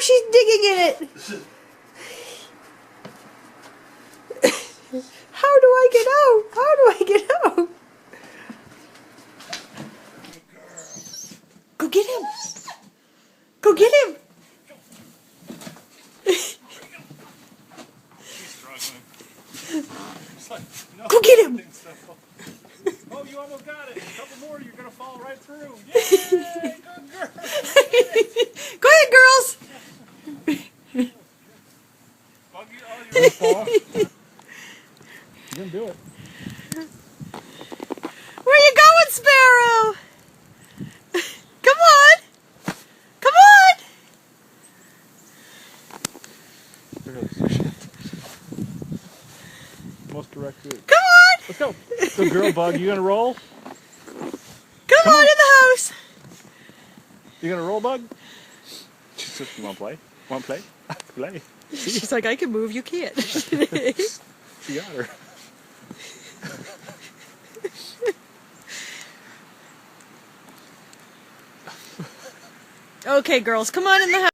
she's digging in it. How do I get out? How do I get out? Go get him. Go get him. Go get him. Oh, you almost got it. A couple more, you're going to fall right through. Yay, good girl. Go ahead, girls. Buggy, oh, you're going to fall. You're going to do it. Where you going, Sparrow? Come on. Come on. There goes. Most direct route. Come on. Let's go. Good girl, Bug. You going to roll? Come on in the house. You going to roll, Bug? You want to play? Want to play? Play. She's like, I can move, you can't. You got her. Okay, girls, come on in the house.